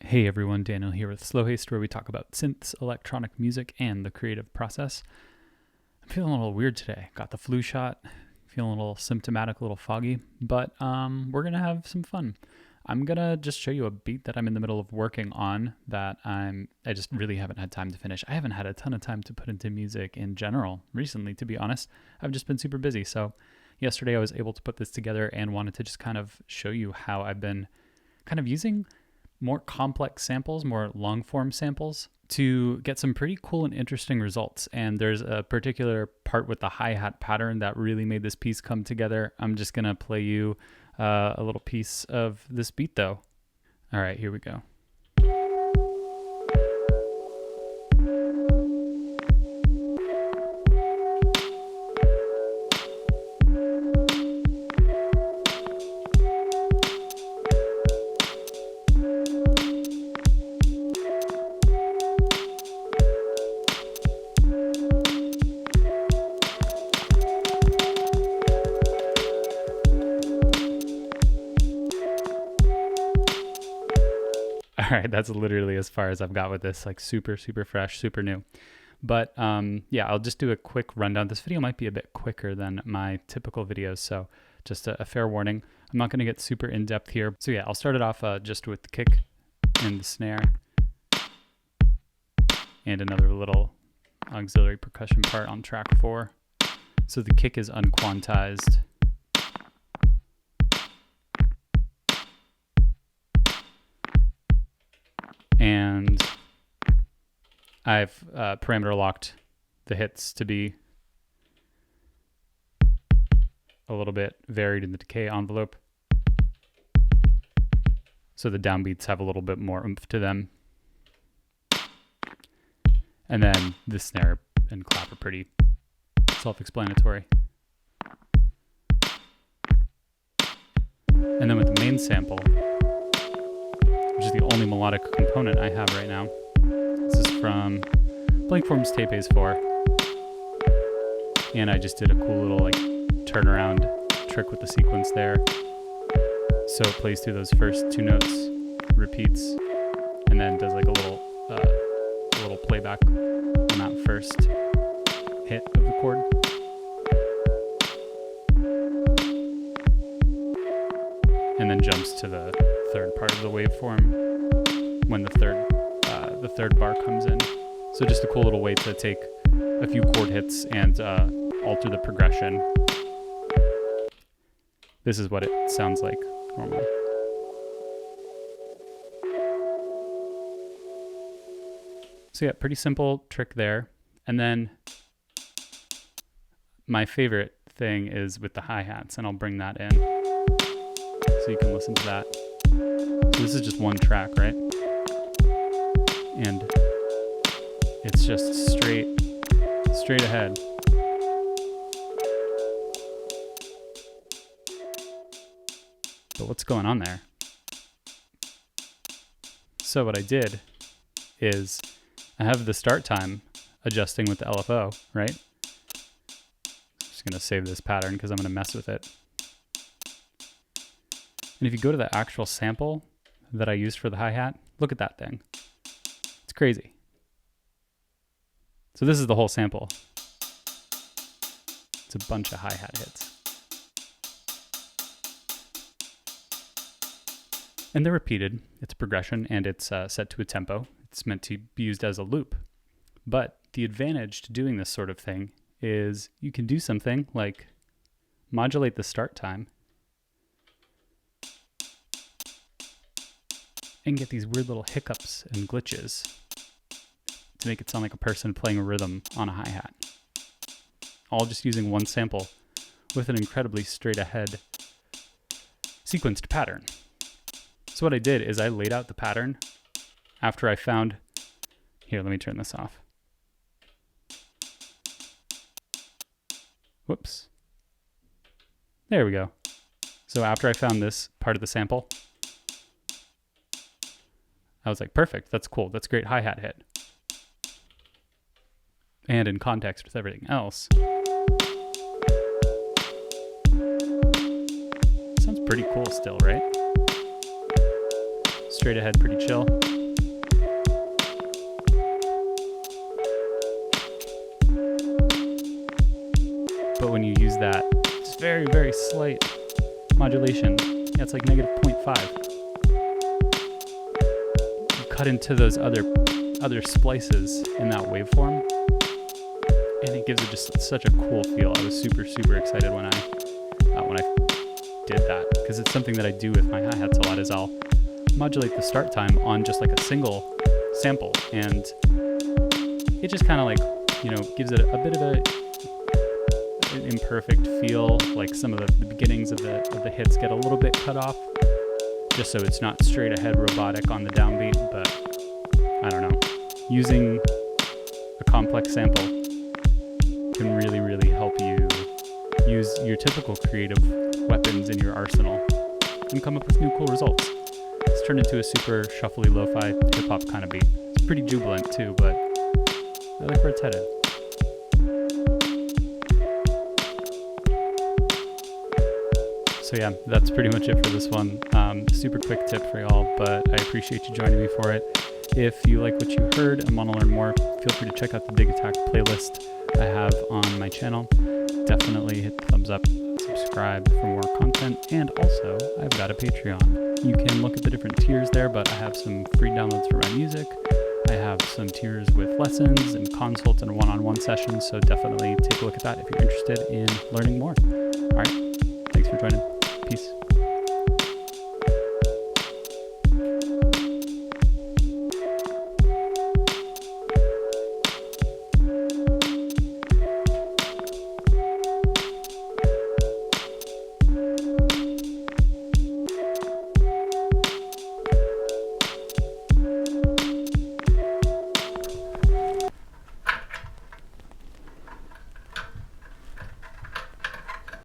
Hey everyone, Daniel here with Slow Haste, where we talk about synths, electronic music, and the creative process. I'm feeling a little weird today. Got the flu shot, feeling a little symptomatic, a little foggy, but we're gonna have some fun. I'm gonna just show you a beat that I'm in the middle of working on that I just really haven't had time to finish. I haven't had a ton of time to put into music in general recently, to be honest. I've just been super busy. So yesterday I was able to put this together and wanted to just kind of show you how I've been kind of using more complex samples, more long form samples to get some pretty cool and interesting results. And there's a particular part with the hi-hat pattern that really made this piece come together. I'm just gonna play you a little piece of this beat though. All right, here we go. All right, that's literally as far as I've got with this, like super fresh, super new. But yeah, I'll just do a quick rundown. This video might be a bit quicker than my typical videos, so just a fair warning. I'm not going to get super in-depth here. So yeah, I'll start it off just with the kick and the snare and another little auxiliary percussion part on track 4. So the kick is unquantized. And I've parameter locked the hits to be a little bit varied in the decay envelope, so the downbeats have a little bit more oomph to them. And then the snare and clap are pretty self-explanatory. And then with the main sample, which is the only melodic component I have right now. This is from Bandcamp's Tape A4. And I just did a cool little like turnaround trick with the sequence there. So it plays through those first 2 notes, repeats, and then does like a little playback on that first hit of the chord. And then jumps to the third part of the waveform when the third bar comes in. So just a cool little way to take a few chord hits and alter the progression. This is what it sounds like normally. So yeah, pretty simple trick there. And then my favorite thing is with the hi-hats, and I'll bring that in so you can listen to that. So this is just one track, right? And it's just straight ahead. But what's going on there? So what I did is I have the start time adjusting with the LFO, right? Just gonna save this pattern because I'm gonna mess with it. And if you go to the actual sample that I used for the hi-hat, look at that thing. It's crazy. So this is the whole sample. It's a bunch of hi-hat hits. And they're repeated. It's a progression and it's set to a tempo. It's meant to be used as a loop. But the advantage to doing this sort of thing is you can do something like modulate the start time and get these weird little hiccups and glitches to make it sound like a person playing a rhythm on a hi-hat. All just using one sample with an incredibly straight ahead sequenced pattern. So what I did is I laid out the pattern after I found, here, let me turn this off. Whoops. There we go. So after I found this part of the sample, I was like, perfect, that's cool, that's a great hi-hat hit. And in context with everything else, sounds pretty cool still, right? Straight ahead, pretty chill. that just very, very slight modulation. Yeah, it's like negative 0.5. You cut into those other splices in that waveform, and it gives it just such a cool feel. I was super, super excited when I did that, because it's something that I do with my hi-hats a lot, is I'll modulate the start time on just like a single sample, and it just kind of like, gives it a bit of an imperfect feel. Like some of the beginnings of the hits get a little bit cut off, just so it's not straight ahead robotic on the downbeat. But I don't know, using a complex sample can really, really help you use your typical creative weapons in your arsenal and come up with new cool results. It's turned into a super shuffly lo-fi hip-hop kind of beat. It's pretty jubilant too, but I like where it's headed. So yeah, that's pretty much it for this one. Super quick tip for y'all, but I appreciate you joining me for it. If you like what you heard and want to learn more, feel free to check out the Digitakt playlist I have on my channel. Definitely hit the thumbs up, subscribe for more content, and also I've got a Patreon. You can look at the different tiers there, but I have some free downloads for my music. I have some tiers with lessons and consults and one-on-one sessions, so definitely take a look at that if you're interested in learning more. All right, thanks for joining. Peace.